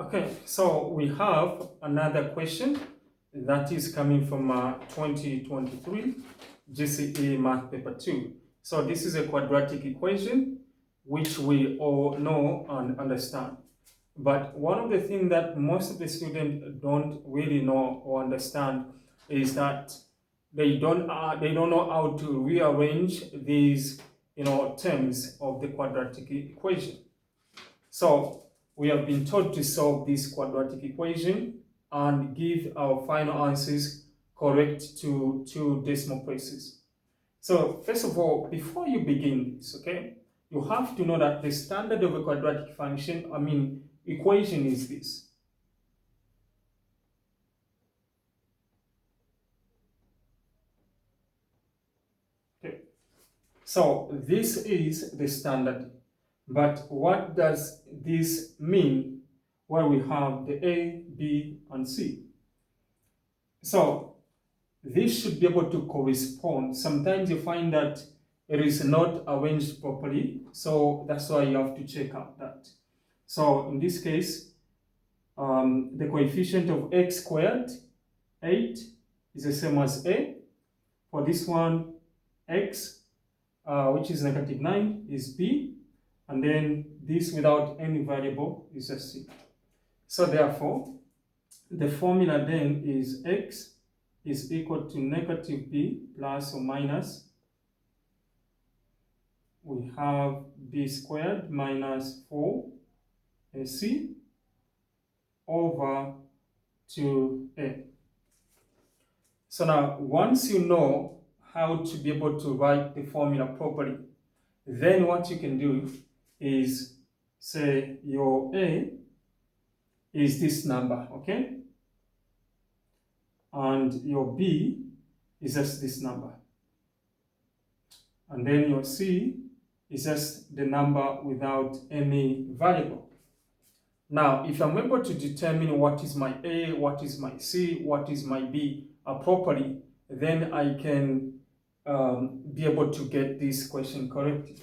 Okay, so we have another question that is coming from 2023 GCE Math Paper 2. So this is a quadratic equation which we all know and understand. But one of the things that most of the students don't really know or understand is that they don't know how to rearrange these terms of the quadratic equation. So we have been taught to solve this quadratic equation and give our final answers correct to two decimal places. So first of all, before you begin this, okay, you have to know that the standard of a quadratic function, equation is this. Okay. So this is the standard. But what does this mean where we have the A, B, and C? So this should be able to correspond. Sometimes you find that it is not arranged properly, so that's why you have to check out that. So in this case, the coefficient of x squared, 8, is the same as A. For this one, x, which is negative 9, is B. And then this without any variable is a C. So therefore, the formula then is x is equal to negative b plus or minus, we have b squared minus 4ac over 2a. So now, once you know how to be able to write the formula properly, then what you can do is say your a is this number, okay? And your b is just this number. And then your c is just the number without any variable. Now, if I'm able to determine what is my a, what is my c, what is my b properly, then I can be able to get this question correctly.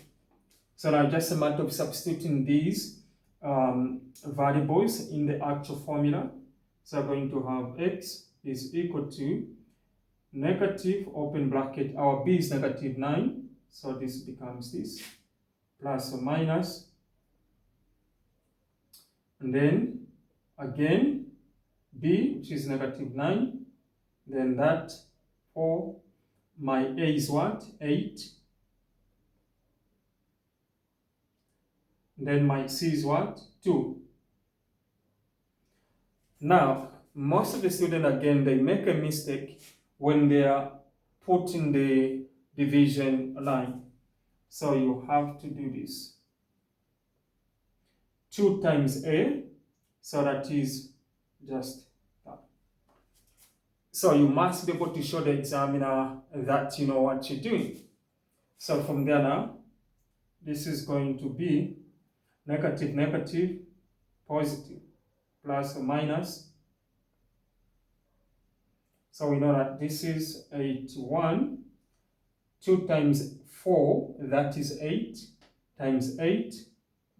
So now just a matter of substituting these variables in the actual formula. So I'm going to have x is equal to negative, open bracket, our b is negative 9, so this becomes this, plus or minus, and then again b, which is negative 9, then that for my a is what? 8, then my c is what? 2. Now, most of the students, again, they make a mistake when they are putting the division line. So you have to do this. 2 times a, so that is just that. So you must be able to show the examiner that you know what you're doing. So from there now, this is going to be negative, negative, positive, plus or minus. So we know that this is 81. 2 times 4, that is 8, times 8,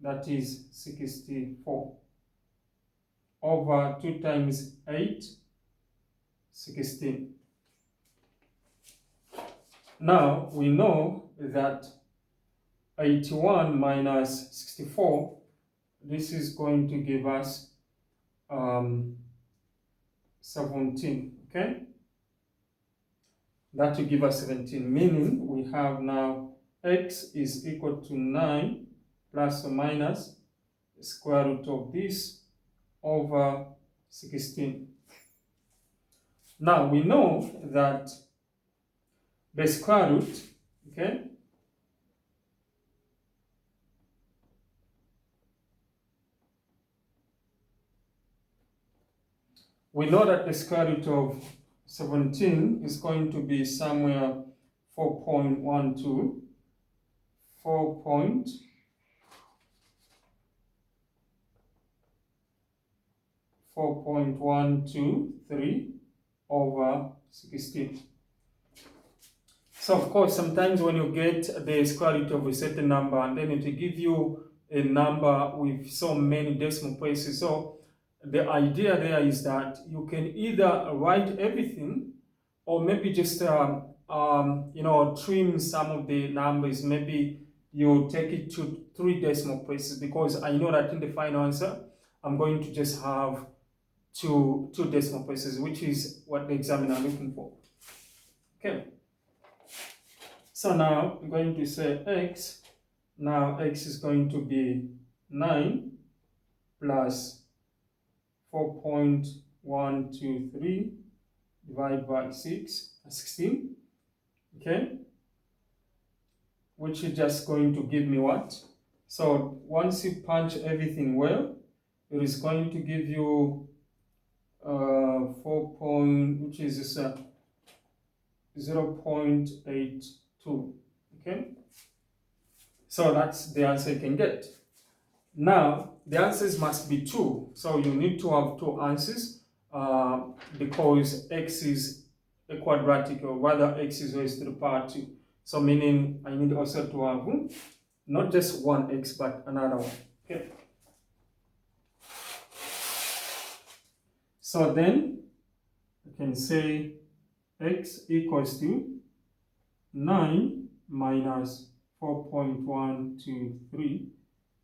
that is 64. Over 2 times 8, 16. Now, we know that 81 minus 64, this is going to give us 17, okay? That will give us 17, meaning we have now x is equal to 9 plus or minus the square root of this over 16. Now we know that the square root, okay, we know that the square root of 17 is going to be somewhere 4.12, 4.123 over 16. So of course, sometimes when you get the square root of a certain number, and then it will give you a number with so many decimal places. So the idea there is that you can either write everything or maybe just trim some of the numbers. Maybe you take it to 3 decimal places, because I know that in the final answer I'm going to just have two decimal places, which is what the examiner is looking for. Okay, so now I'm going to say x. Now x is going to be 9 plus 4.123 divided by 16, okay, which is just going to give me what? So once you punch everything well, it is going to give you 0.82, okay? So that's the answer you can get. Now, the answers must be 2, so you need to have 2 answers because x is a quadratic, or rather x is raised to the power 2. So meaning I need also to have not just one x but another one. Okay. So then I can say x equals to 9 minus 4.123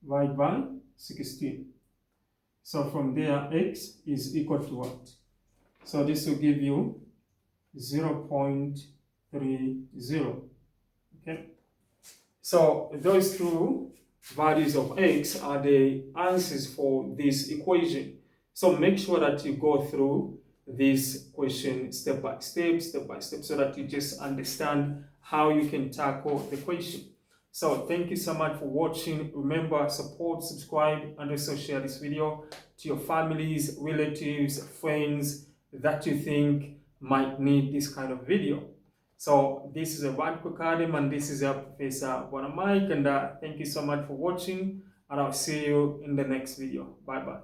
divided by 16. So from there, x is equal to what? So this will give you 0.30. Okay. So those two values of x are the answers for this equation. So make sure that you go through this question step by step, so that you just understand how you can tackle the question. So thank you so much for watching. Remember, support, subscribe, and also share this video to your families, relatives, friends that you think might need this kind of video. So this is a Quadratic Academy, and this is Professor Mike, and thank you so much for watching, and I'll see you in the next video. Bye bye.